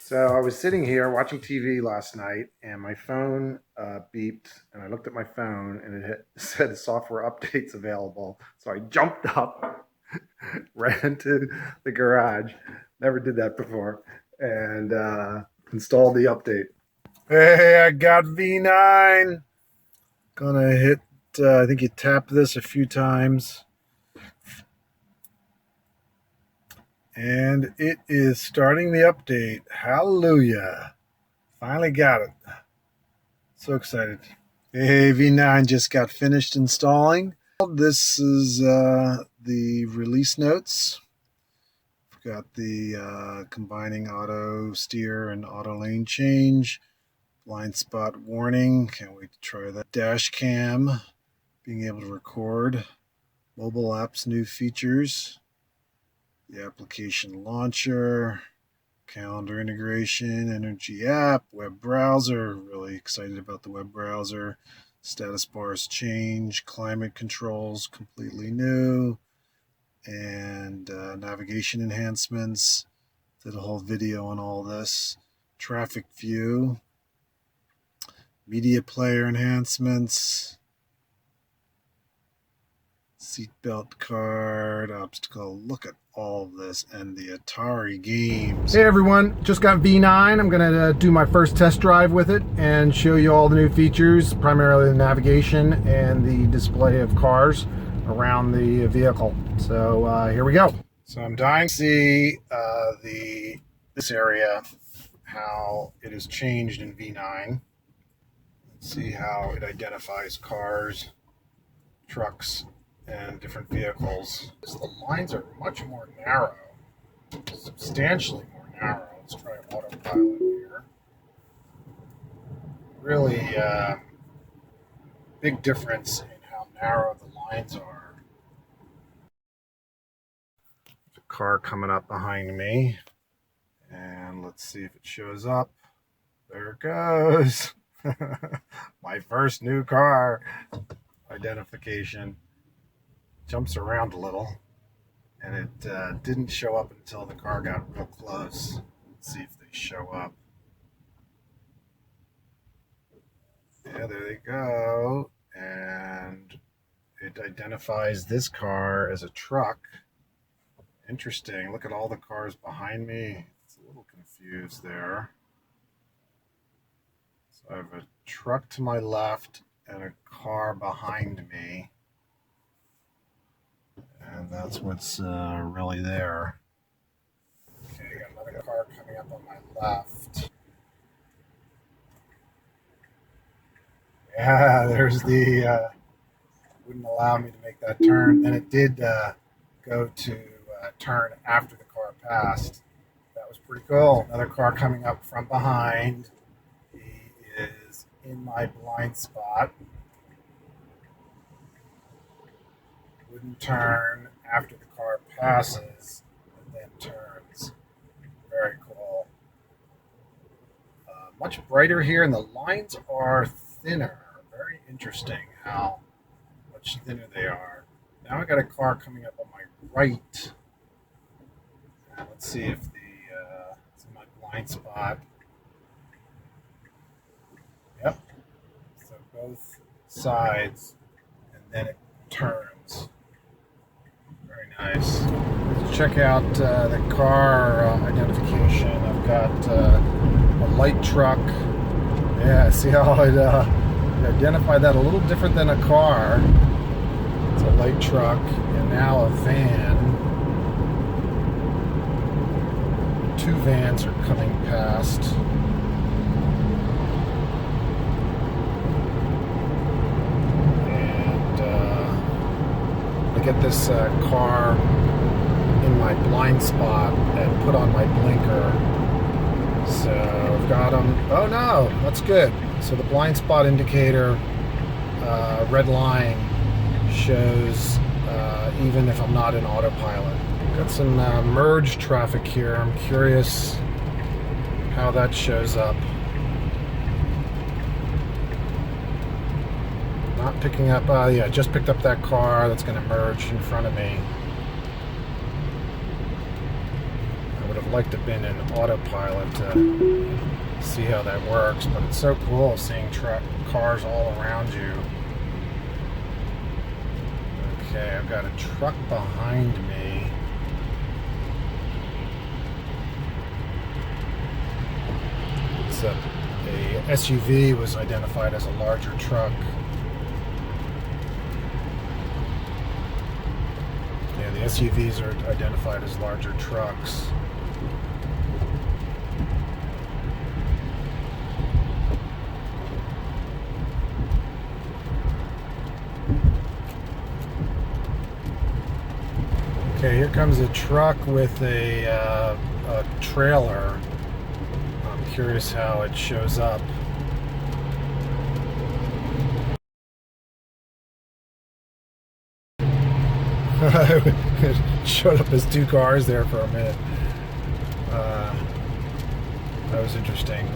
So I was sitting here watching TV last night, and my phone beeped, and I looked at my phone, and said software updates available. So I jumped up, ran to the garage, never did that before, and installed the update. Hey, I got V9. Gonna hit. I think you tap this a few times. And it is starting the update. Hallelujah. Finally got it. So excited. Hey, V9 just got finished installing. This is the release notes. We've got the combining auto steer and auto lane change. Blind spot warning. Can't wait to try that. Dash cam. Being able to record. Mobile apps new features. The application launcher, calendar integration, energy app, web browser. Really excited about the web browser. Status bars change, climate controls completely new, and navigation enhancements. Did a whole video on all this. Traffic view, media player enhancements. Seatbelt card, obstacle. Look at all of this and the Atari games. Hey everyone, just got V9. I'm going to do my first test drive with it and show you all the new features, primarily the navigation and the display of cars around the vehicle. So here we go. So I'm dying to see this area, how it has changed in V9. Let's see how it identifies cars, trucks, and different vehicles. The lines are much more narrow, substantially more narrow. Let's try autopilot here. Really big difference in how narrow the lines are. There's a car coming up behind me, and let's see if it shows up. There it goes. My first new car identification. Jumps around a little, and it didn't show up until the car got real close. Let's see if they show up. Yeah, there they go, and it identifies this car as a truck. Interesting. Look at all the cars behind me. It's a little confused there. So I have a truck to my left and a car behind me. And that's what's really there. Okay, I got another car coming up on my left. Yeah, there's the, wouldn't allow me to make that turn. And it did go to turn after the car passed. That was pretty cool. Another car coming up from behind. He is in my blind spot. Wouldn't turn after the car passes and then turns. Very cool. Much brighter here, and the lines are thinner. Very interesting how much thinner they are. Now I got a car coming up on my right. Let's see if it's in my blind spot. Yep. So both sides, and then it turns. Very nice. Let's check out the car identification. I've got a light truck. Yeah, see how it identified that a little different than a car. It's a light truck, and now a van. Two vans are coming past. Get this car in my blind spot and put on my blinker. So I've got them. Oh no, that's good. So the blind spot indicator, red line, shows even if I'm not in autopilot. Got some merge traffic here. I'm curious how that shows up. Not picking up, yeah, just picked up that car that's going to merge in front of me. would have liked to have been in autopilot to see how that works, but it's so cool seeing cars all around you. Okay, I've got a truck behind me. It's a SUV was identified as a larger truck. Yeah, the SUVs are identified as larger trucks. Okay, here comes a truck with a trailer. I'm curious how it shows up. It showed up as two cars there for a minute. That was interesting.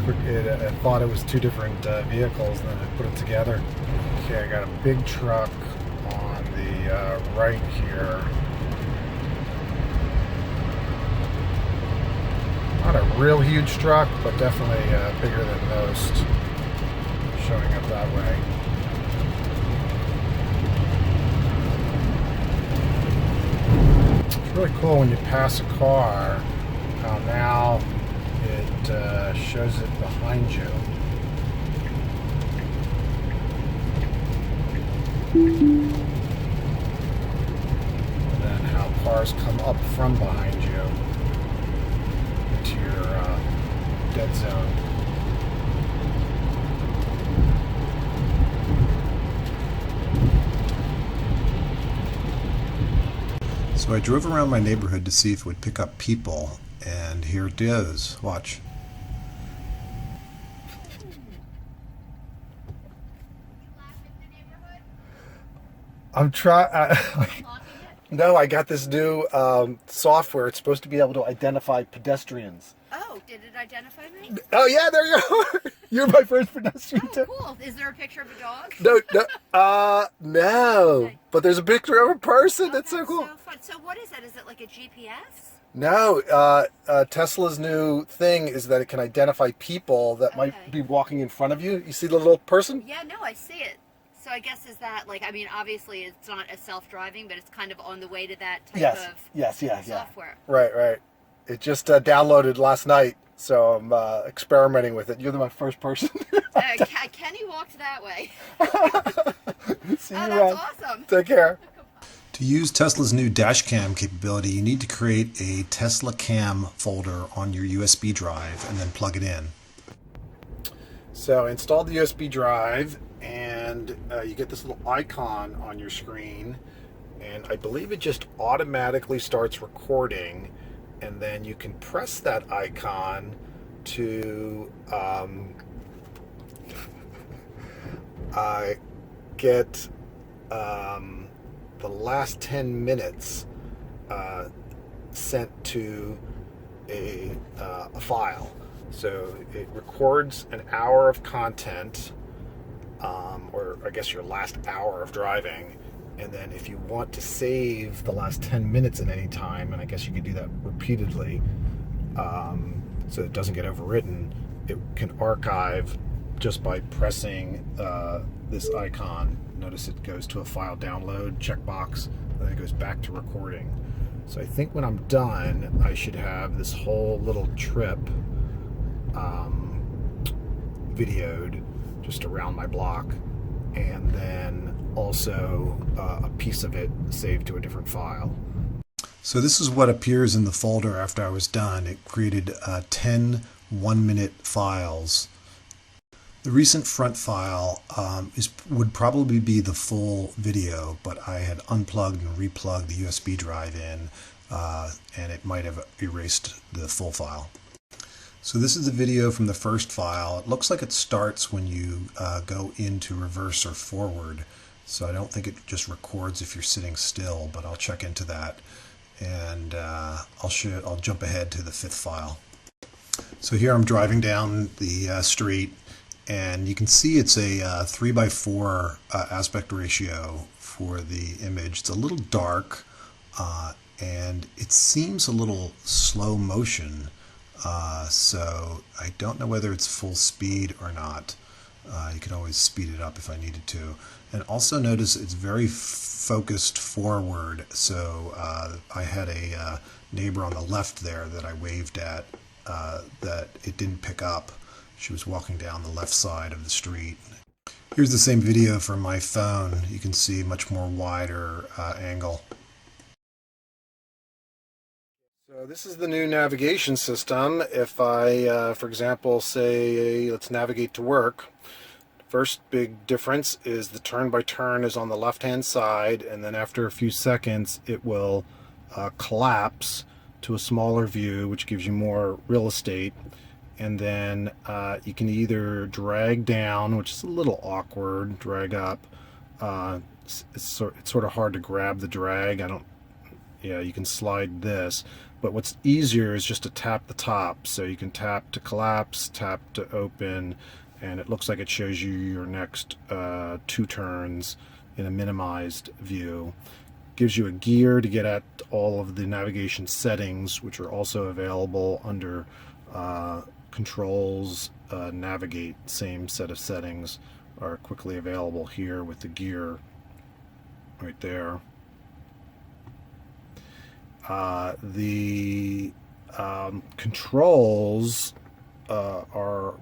I thought it was two different vehicles, and then I put it together. Okay, I got a big truck on the right here. Not a real huge truck, but definitely bigger than most. Showing up that way. It's really cool when you pass a car, how now it shows it behind you. And then how cars come up from behind you into your dead zone. So I drove around my neighborhood to see if it would pick up people, and here it is. Watch. I'm trying. No, I got this new software. It's supposed to be able to identify pedestrians. Oh, did it identify me? Oh yeah, there you are. You're my first pedestrian. Oh, cool. Is there a picture of a dog? No. But there's a picture of a person. That's so cool. So fun. So what is that? Is it like a GPS? No, Tesla's new thing is that it can identify people that might be walking in front of you. You see the little person? Yeah, no, I see it. So I guess is that like, I mean, obviously it's not a self-driving, but it's kind of on the way to that type of software. Right. It just downloaded last night, so I'm experimenting with it. You're my first person. Kenny walked that way. See you that's around. awesome. Take care. To use Tesla's new dashcam capability, you need to create a Tesla Cam folder on your USB drive and then plug it in. So install the USB drive, and you get this little icon on your screen, and I believe it just automatically starts recording, and then you can press that icon to get the last 10 minutes sent to a file. So it records an hour of content, or I guess your last hour of driving, and then if you want to save the last 10 minutes at any time, and I guess you could do that repeatedly, so it doesn't get overwritten, it can archive just by pressing this icon. Notice it goes to a file download checkbox, and then it goes back to recording. So I think when I'm done, I should have this whole little trip videoed just around my block, and then also a piece of it saved to a different file. So this is what appears in the folder after I was done. It created 10 one-minute files. The recent front file would probably be the full video, but I had unplugged and replugged the USB drive in, and it might have erased the full file. So this is the video from the first file. It looks like it starts when you go into reverse or forward. So I don't think it just records if you're sitting still, but I'll check into that, and I'll jump ahead to the fifth file. So here I'm driving down the street, and you can see it's a 3:4 aspect ratio for the image. It's a little dark, and it seems a little slow motion, so I don't know whether it's full speed or not. You can always speed it up if I needed to. And also notice it's very focused forward, so I had a neighbor on the left there that I waved at that it didn't pick up. She was walking down the left side of the street. Here's the same video from my phone. You can see much more wider angle. So this is the new navigation system. If I, for example, say, let's navigate to work. First big difference is the turn-by-turn is on the left-hand side, and then after a few seconds it will collapse to a smaller view, which gives you more real estate. And then you can either drag down, which is a little awkward, drag up. It's sort of hard to grab the drag. Yeah, you can slide this. But what's easier is just to tap the top. So you can tap to collapse, tap to open, and it looks like it shows you your next 2 turns in a minimized view. Gives you a gear to get at all of the navigation settings, which are also available under controls, navigate. Same set of settings are quickly available here with the gear right there. The controls are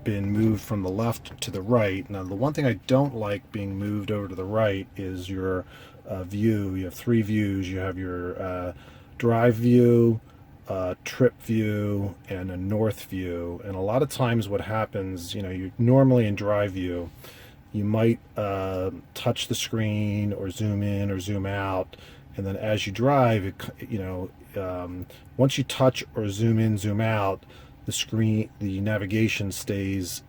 been moved from the left to the right. Now, the one thing I don't like being moved over to the right is your view. You have 3 views. You have your drive view, trip view, and a north view. And a lot of times what happens, you normally in drive view, you might touch the screen or zoom in or zoom out, and then as you drive, once you touch or zoom in, zoom out, the navigation stays,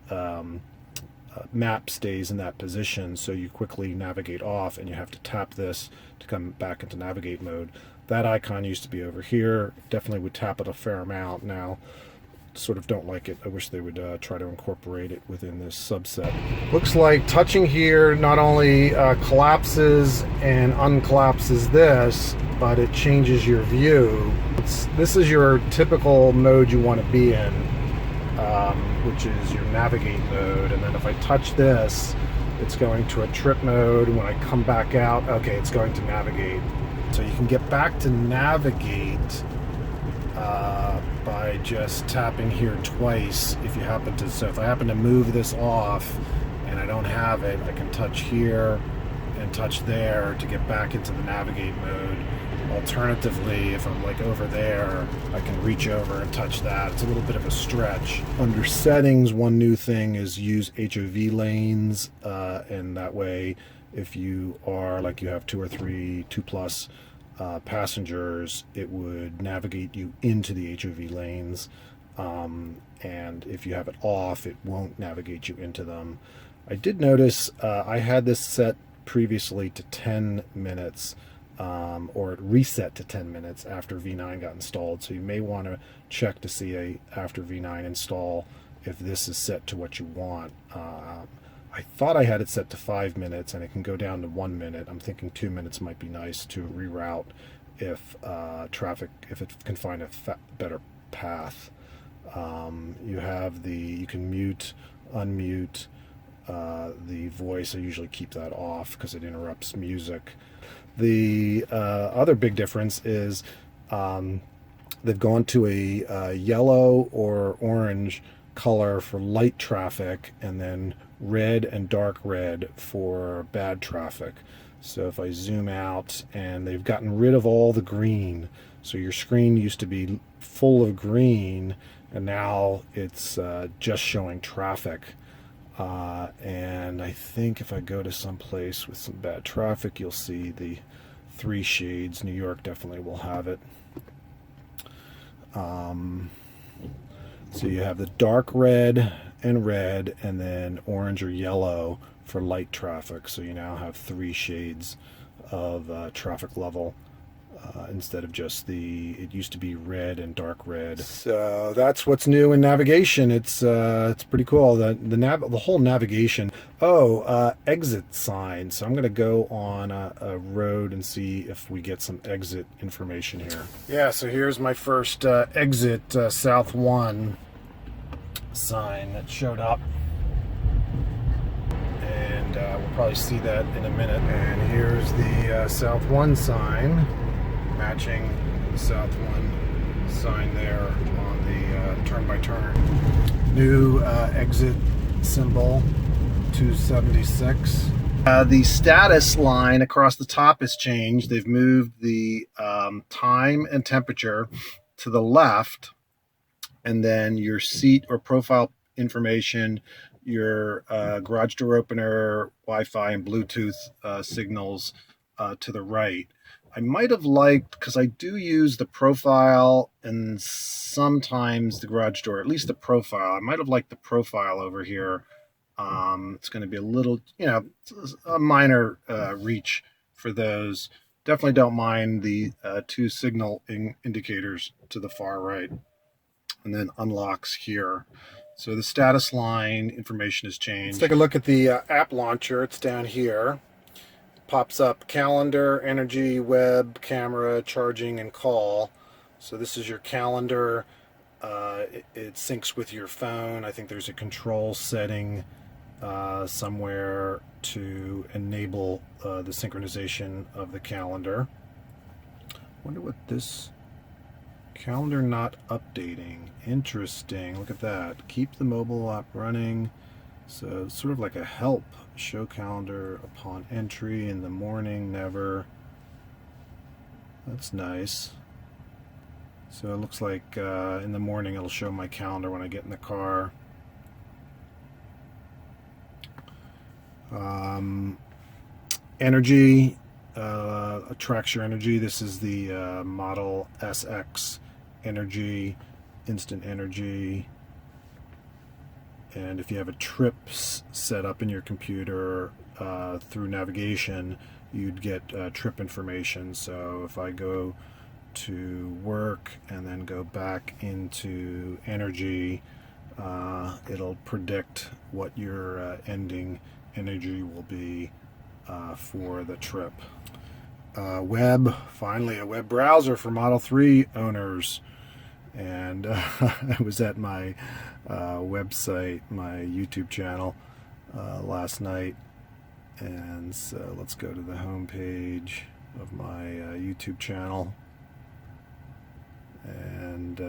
map stays in that position, so you quickly navigate off, and you have to tap this to come back into navigate mode. That icon used to be over here. Definitely would tap it a fair amount. Now, sort of don't like it. I wish they would try to incorporate it within this subset. Looks like touching here not only collapses and uncollapses this, but it changes your view. This is your typical mode you want to be in, which is your navigate mode. And then if I touch this, it's going to a trip mode. When I come back out, okay, it's going to navigate. So you can get back to navigate by just tapping here twice if you happen to. So if I happen to move this off and I don't have it, I can touch here and touch there to get back into the navigate mode. Alternatively, if I'm like over there, I can reach over and touch that. It's a little bit of a stretch. Under settings, one new thing is use HOV lanes, and that way if you are like you have 2 or 3, 2+ passengers, it would navigate you into the HOV lanes, and if you have it off, it won't navigate you into them. I did notice I had this set previously to 10 minutes, or it reset to 10 minutes after V9 got installed, so you may want to check to see after V9 install if this is set to what you want. I thought I had it set to 5 minutes, and it can go down to 1 minute. I'm thinking 2 minutes might be nice to reroute if if it can find a better path. You can mute, unmute the voice. I usually keep that off because it interrupts music. The other big difference is they've gone to a yellow or orange color for light traffic, and then red and dark red for bad traffic. So if I zoom out, and they've gotten rid of all the green, so your screen used to be full of green, and now it's just showing traffic. And I think if I go to some place with some bad traffic, you'll see the 3 shades. New York definitely will have it. So you have the dark red and red, and then orange or yellow for light traffic. So you now have 3 shades of traffic level instead of just it used to be red and dark red. So that's what's new in navigation. It's pretty cool. The whole navigation. Oh, exit sign. So I'm gonna go on a road and see if we get some exit information here. Yeah. So here's my first exit South 1 sign that showed up. And we'll probably see that in a minute. And here's the South 1 sign, matching the South 1 sign there on the turn-by-turn. New exit symbol, 276. The status line across the top has changed. They've moved the time and temperature to the left, and then your seat or profile information, your garage door opener, Wi-Fi, and Bluetooth signals to the right. I might have liked, because I do use the profile and sometimes the garage door, at least the profile. I might have liked the profile over here. It's going to be a little, a minor reach for those. Definitely don't mind the 2 signal indicators to the far right. And then unlocks here. So the status line information has changed. Let's take a look at the app launcher. It's down here. Pops up calendar, energy, web, camera, charging, and call. So this is your calendar. It syncs with your phone. I think there's a control setting somewhere to enable the synchronization of the calendar. Wonder what this... Calendar not updating. Interesting. Look at that. Keep the mobile app running. So it's sort of like a help. Show calendar upon entry in the morning, never. That's nice. So it looks like in the morning it'll show my calendar when I get in the car. Energy. Tracks your energy. This is the Model SX energy, instant energy. And if you have a trip set up in your computer through navigation, you'd get trip information. So if I go to work and then go back into energy, it'll predict what your ending energy will be for the trip. Web, finally a web browser for Model 3 owners. And I was at my website, my YouTube channel last night, and so let's go to the home page of my YouTube channel, and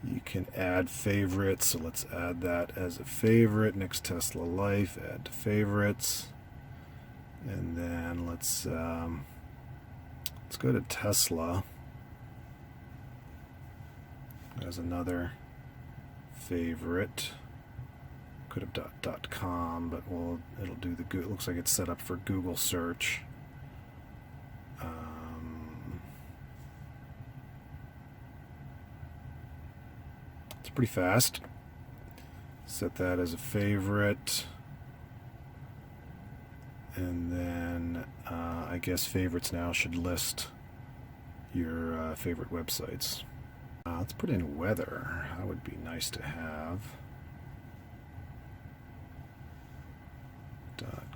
you can add favorites. So let's add that as a favorite. Next Tesla Life, add to favorites, and then let's go to Tesla as another favorite. Could have .com, but it'll do the Google. It looks like it's set up for Google search. It's pretty fast. Set that as a favorite. And then I guess favorites now should list your favorite websites. Let's put in weather. That would be nice to have.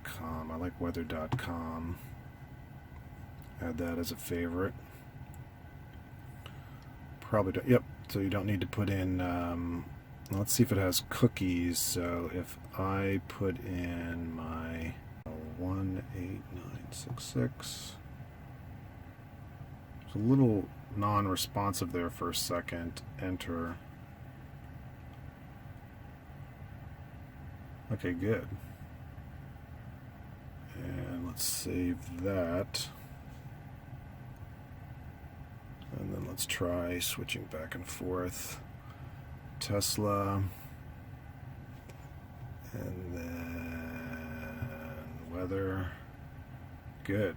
.com. I like weather.com. Add that as a favorite. Probably don't, yep. So you don't need to put in. Let's see if it has cookies. So if I put in my 18966. It's a little non-responsive there for a second. Enter. Okay, good. And let's save that. And then let's try switching back and forth. Tesla. And then weather. Good.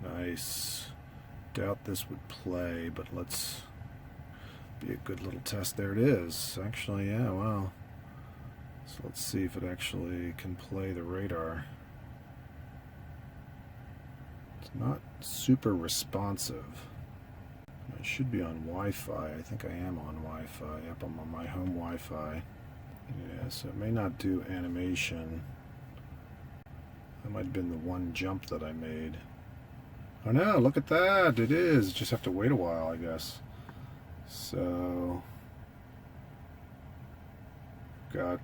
Nice. Doubt this would play, but let's be a good little test. There it is. Actually, yeah, wow. So let's see if it actually can play the radar. It's not super responsive. I should be on Wi-Fi. I think I am on Wi-Fi. Yep, I'm on my home Wi-Fi. Yeah, so it may not do animation. That might have been the one jump that I made. Oh no, look at that. It is. Just have to wait a while, I guess. So, got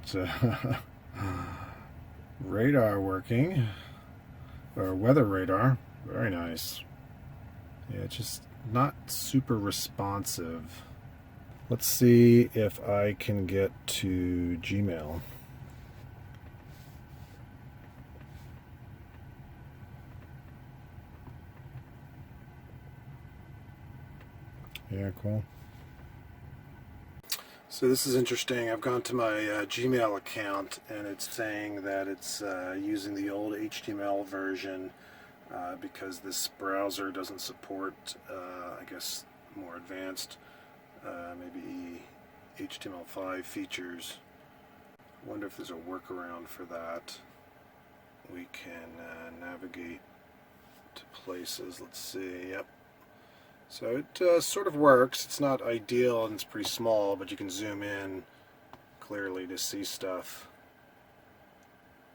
radar working, or weather radar. Very nice. Yeah, it's just not super responsive. Let's see if I can get to Gmail. Yeah, cool. So this is interesting. I've gone to my Gmail account and it's saying that it's using the old HTML version because this browser doesn't support, I guess, more advanced, maybe HTML5 features. I wonder if there's a workaround for that. We can navigate to places. Let's see. Yep. So it sort of works. It's not ideal and it's pretty small, but you can zoom in clearly to see stuff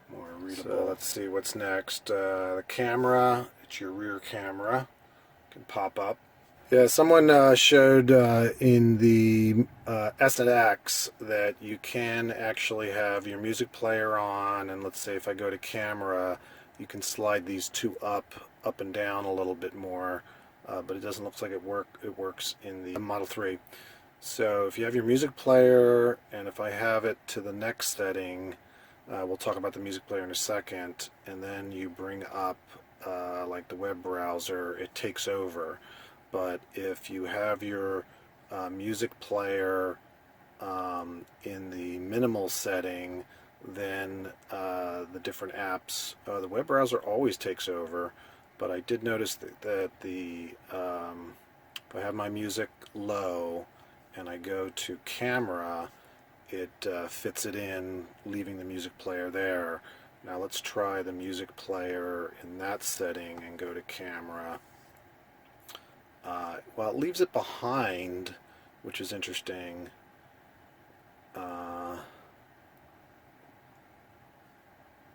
more readable. So let's see what's next. The camera, it's your rear camera, can pop up. Yeah, someone showed in the S&X that you can actually have your music player on, and let's say if I go to camera, you can slide these two up and down a little bit more. But it doesn't look like it works in the Model 3. So if you have your music player, and if I have it to the next setting, we'll talk about the music player in a second, and then you bring up like the web browser, it takes over. But if you have your music player in the minimal setting, then the different apps, the web browser always takes over. But I did notice that the if I have my music low and I go to camera, it fits it in, leaving the music player there. Now let's try the music player in that setting and go to camera. Well, it leaves it behind, which is interesting.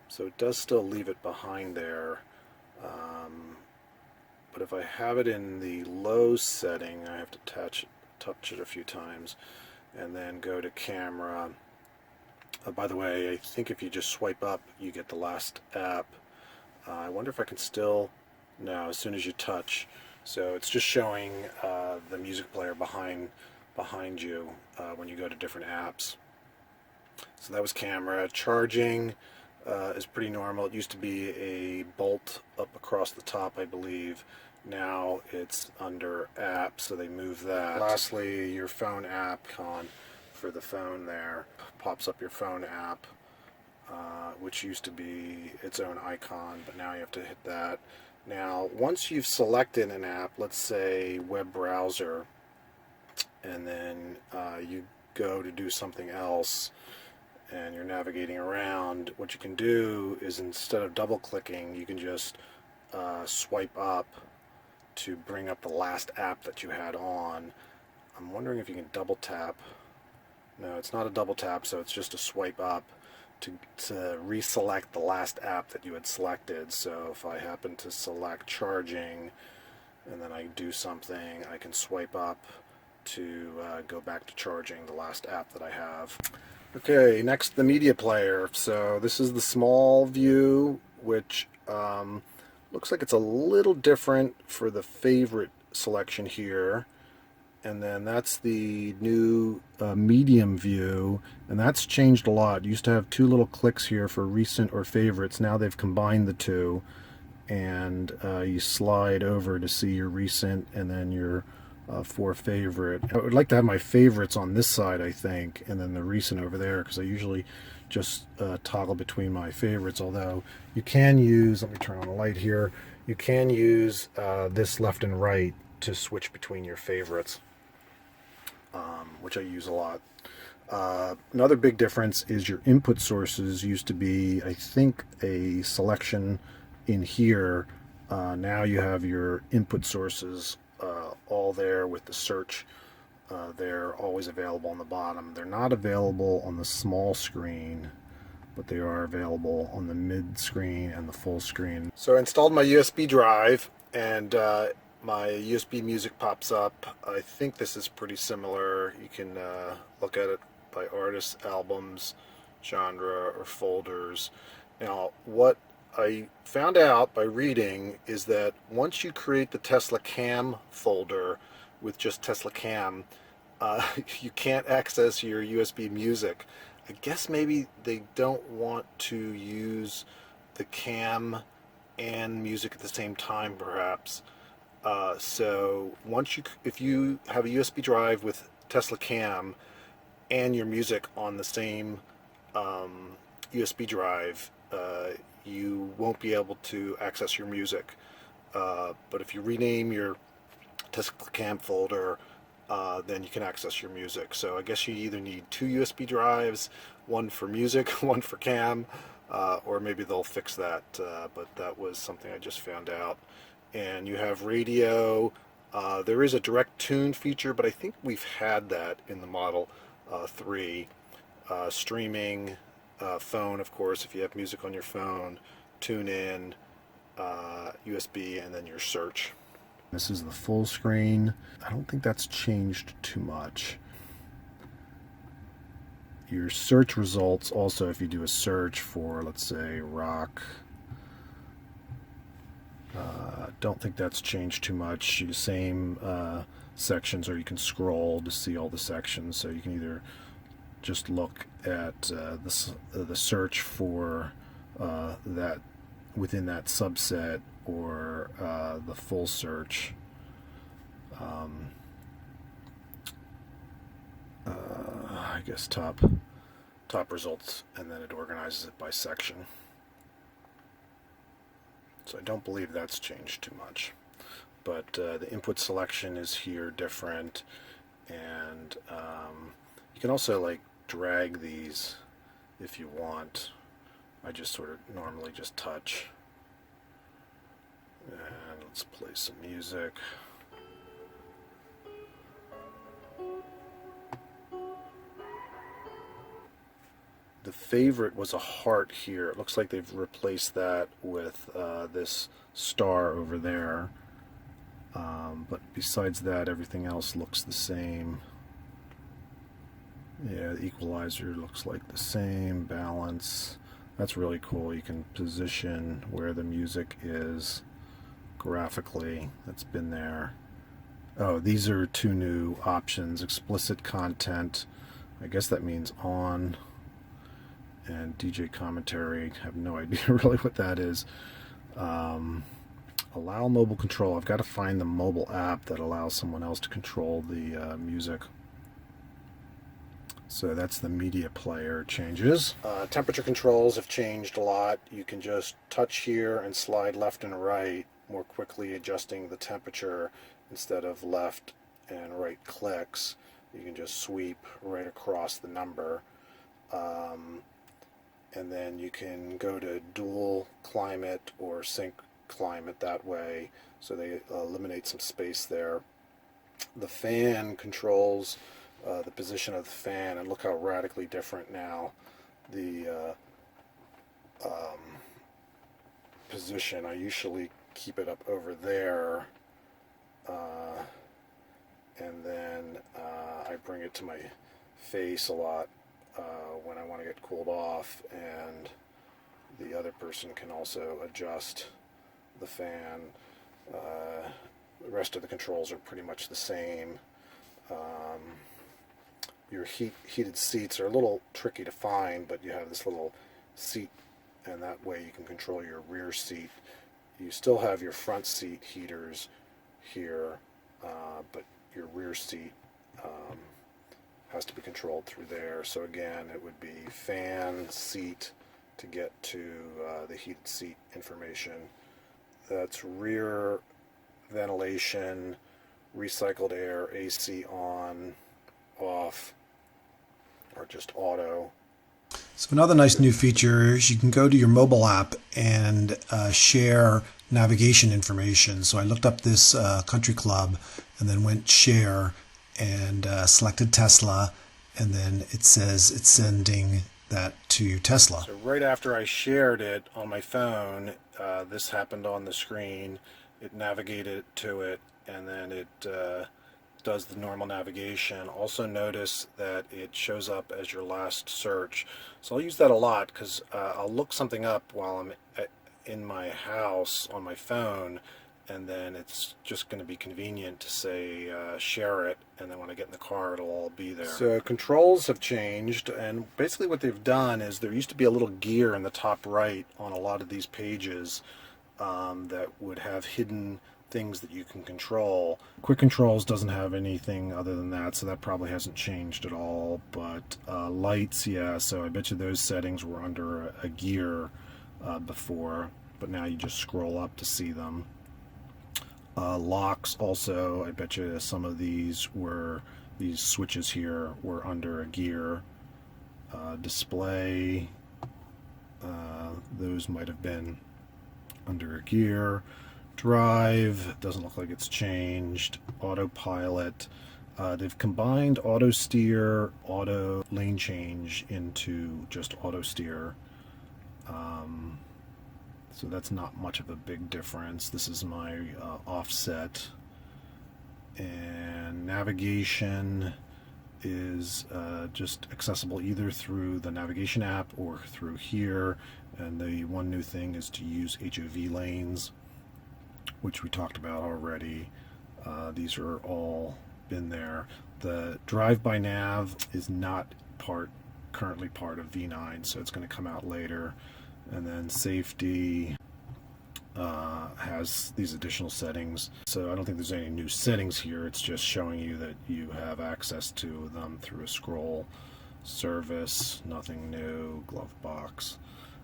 So it does still leave it behind there. But if I have it in the low setting, I have to touch it a few times and then go to camera. By the way, I think if you just swipe up, you get the last app. I wonder if I can still, no, as soon as you touch. So it's just showing the music player behind you when you go to different apps. So that was camera. Charging is pretty normal. It used to be a bolt up across the top, I believe. Now it's under app, so they move that. Lastly, your phone app icon for the phone there pops up your phone app, which used to be its own icon, but now you have to hit that. Now, once you've selected an app, let's say web browser, and then you go to do something else, and you're navigating around, what you can do is instead of double clicking, you can just swipe up to bring up the last app that you had on. I'm wondering if you can double tap. No, it's not a double tap, so it's just a swipe up to reselect the last app that you had selected. So if I happen to select charging and then I do something, I can swipe up to go back to charging the last app that I have. Okay, next the media player. So this is the small view, which looks like it's a little different for the favorite selection here. And then that's the new medium view, and that's changed a lot. You used to have two little clicks here for recent or favorites. Now they've combined the two, and you slide over to see your recent and then your for favorite. I would like to have my favorites on this side, I think, and then the recent over there, because I usually just toggle between my favorites. Although you can use, let me turn on the light here, you can use this left and right to switch between your favorites, which I use a lot. Another big difference is your input sources used to be, I think, a selection in here. Now you have your input sources all there with the search. They're always available on the bottom. They're not available on the small screen, but they are available on the mid screen and the full screen. So I installed my USB drive, and my USB music pops up. I think this is pretty similar. You can look at it by artists, albums, genre, or folders. Now, what I found out by reading is that once you create the Tesla Cam folder with just Tesla Cam, you can't access your USB music. I guess maybe they don't want to use the cam and music at the same time, perhaps. So if you have a USB drive with Tesla Cam and your music on the same USB drive, you won't be able to access your music. But if you rename your Tesla Cam folder, then you can access your music. So I guess you either need two USB drives, one for music, one for cam, or maybe they'll fix that. But that was something I just found out. And you have radio. There is a direct tune feature, but I think we've had that in the Model 3. Streaming, phone, of course, if you have music on your phone, tune in, USB, and then your search. This is the full screen. I don't think that's changed too much. Your search results also, if you do a search for, let's say, rock, don't think that's changed too much. Same sections, or you can scroll to see all the sections. So you can either just look at the search for that within that subset, or the full search. I guess top results, and then it organizes it by section. So I don't believe that's changed too much. But the input selection is here different, and you can also like drag these if you want. I just sort of normally just touch. And let's play some music. The favorite was a heart here. It looks like they've replaced that with this star over there. But besides that, everything else looks the same. Yeah, the equalizer looks like the same. Balance. That's really cool. You can position where the music is graphically. That's been there. Oh, these are two new options. Explicit content. I guess that means on. And DJ commentary. I have no idea really what that is. Allow mobile control. I've got to find the mobile app that allows someone else to control the music. So that's the media player changes. Temperature controls have changed a lot. You can just touch here and slide left and right, more quickly adjusting the temperature instead of left and right clicks. You can just sweep right across the number. And then you can go to dual climate or sync climate that way, so they eliminate some space there. The fan controls the position of the fan, and look how radically different now the position. I usually keep it up over there, and then I bring it to my face a lot when I want to get cooled off, and the other person can also adjust the fan. The rest of the controls are pretty much the same. Your heated seats are a little tricky to find, but you have this little seat, and that way you can control your rear seat. You still have your front seat heaters here, but your rear seat has to be controlled through there. So again, it would be fan, seat to get to the heated seat information. That's rear ventilation, recycled air, AC on, off, or just auto. So another nice new feature is you can go to your mobile app and share navigation information. So I looked up this country club and then went share and selected Tesla, and then it says it's sending that to your Tesla. So right after I shared it on my phone, this happened on the screen. It navigated to it, and then it does the normal navigation. Also notice that it shows up as your last search. So I'll use that a lot because I'll look something up while I'm in my house on my phone, and then it's just going to be convenient to say share it, and then when I get in the car it'll all be there. So controls have changed, and basically what they've done is there used to be a little gear in the top right on a lot of these pages that would have hidden things that you can control. Quick Controls doesn't have anything other than that, so that probably hasn't changed at all. But lights, yeah, so I bet you those settings were under a gear before, but now you just scroll up to see them. Locks also, I bet you some of these switches here were under a gear. Display, those might have been under a gear. Drive, doesn't look like it's changed. Autopilot, they've combined auto steer, auto lane change into just auto steer. So that's not much of a big difference. This is my offset. And navigation is just accessible either through the navigation app or through here. And the one new thing is to use HOV lanes, which we talked about already. These are all been there. The drive by nav is not currently part of V9, so it's going to come out later. And then safety has these additional settings. So I don't think there's any new settings here. It's just showing you that you have access to them through a scroll. Service, nothing new. Glove box.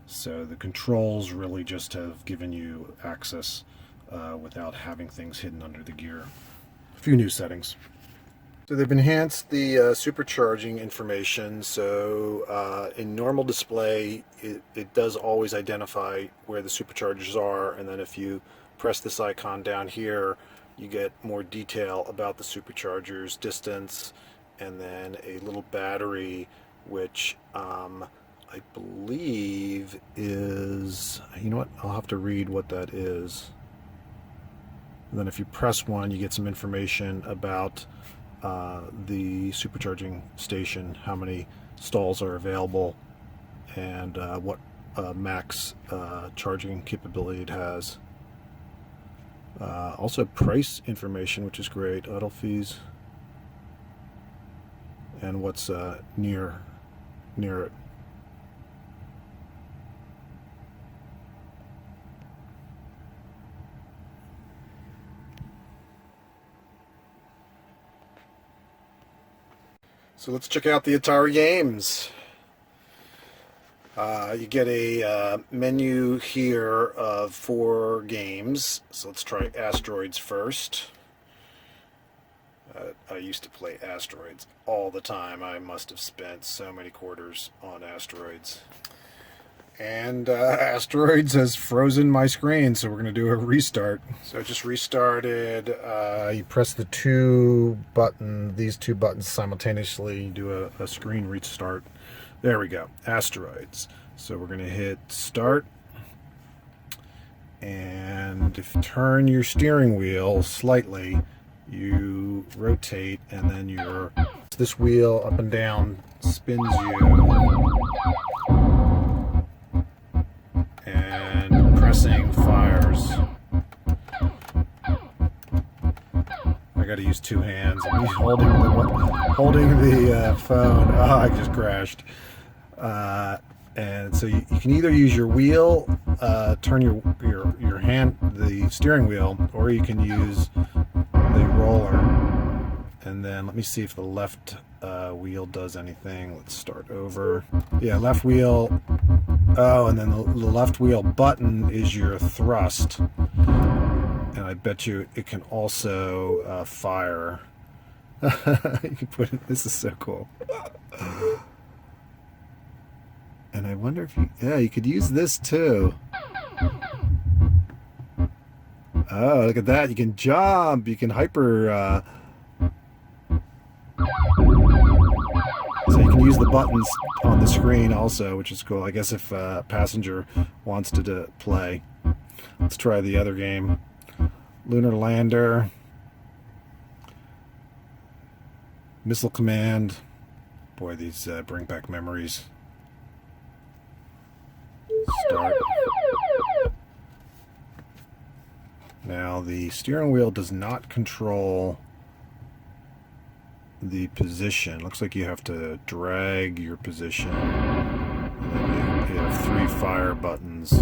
So the controls really just have given you access without having things hidden under the gear. A few new settings. So they've enhanced the supercharging information. So in normal display, it does always identify where the superchargers are, and then if you press this icon down here, you get more detail about the superchargers, distance, and then a little battery, which I believe is, you know what, I'll have to read what that is. And then if you press one, you get some information about the supercharging station, how many stalls are available, and what max charging capability it has. Also price information, which is great, idle fees, and what's near it. So let's check out the Atari games. You get a menu here of 4 games. So let's try Asteroids first. I used to play Asteroids all the time. I must have spent so many quarters on Asteroids. And Asteroids has frozen my screen, so we're going to do a restart. So I just restarted. You press these two buttons simultaneously, you do a screen restart. There we go, Asteroids. So we're going to hit start. And if you turn your steering wheel slightly, you rotate, and then this wheel up and down spins you. And pressing fires. I got to use 2 hands. I'm holding the phone. Oh, I just crashed. And so you can either use your wheel, turn your hand, the steering wheel, or you can use the roller. And then let me see if the left wheel does anything. Let's start over. Yeah, left wheel. Oh, and then the left wheel button is your thrust. And I bet you it can also fire. You can put it, this is so cool. And I wonder if you could use this too. Oh, look at that. You can jump. You can hyper... So you can use the buttons on the screen also, which is cool. I guess if a passenger wants to play. Let's try the other game. Lunar Lander. Missile Command. Boy, these bring back memories. Start. Now, the steering wheel does not control the position. Looks like you have to drag your position. And then you have 3 fire buttons.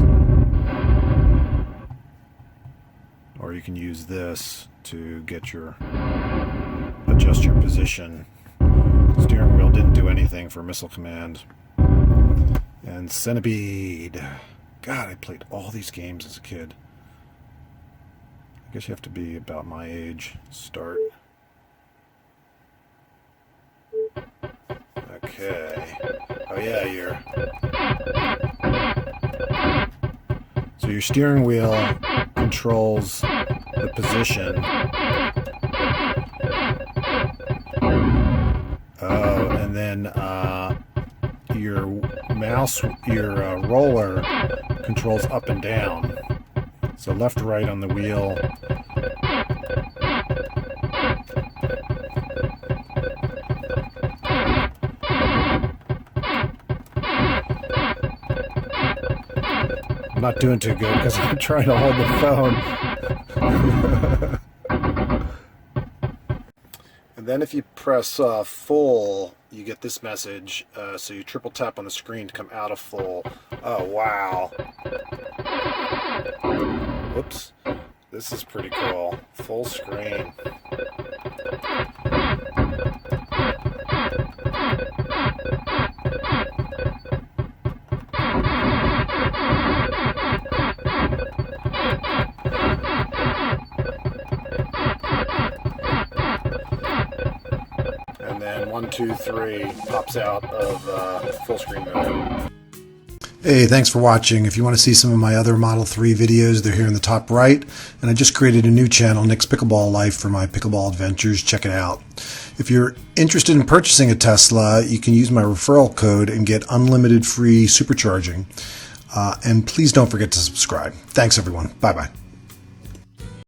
Or you can use this to get adjust your position. Steering wheel didn't do anything for Missile Command. And Centipede. God, I played all these games as a kid. I guess you have to be about my age. Start. Okay. Oh yeah, so your steering wheel controls the position. Oh, and then your mouse, your roller controls up and down. So left, right on the wheel. I'm not doing too good because I'm trying to hold the phone. And then if you press full, you get this message. So you triple tap on the screen to come out of full. Oh, wow. Whoops. This is pretty cool. Full screen. And then 1, 2, 3 pops out of full screen mode. Hey, thanks for watching. If you want to see some of my other Model 3 videos, they're here in the top right. And I just created a new channel, Nick's Pickleball Life, for my pickleball adventures. Check it out. If you're interested in purchasing a Tesla, you can use my referral code and get unlimited free supercharging. And please don't forget to subscribe. Thanks, everyone. Bye-bye.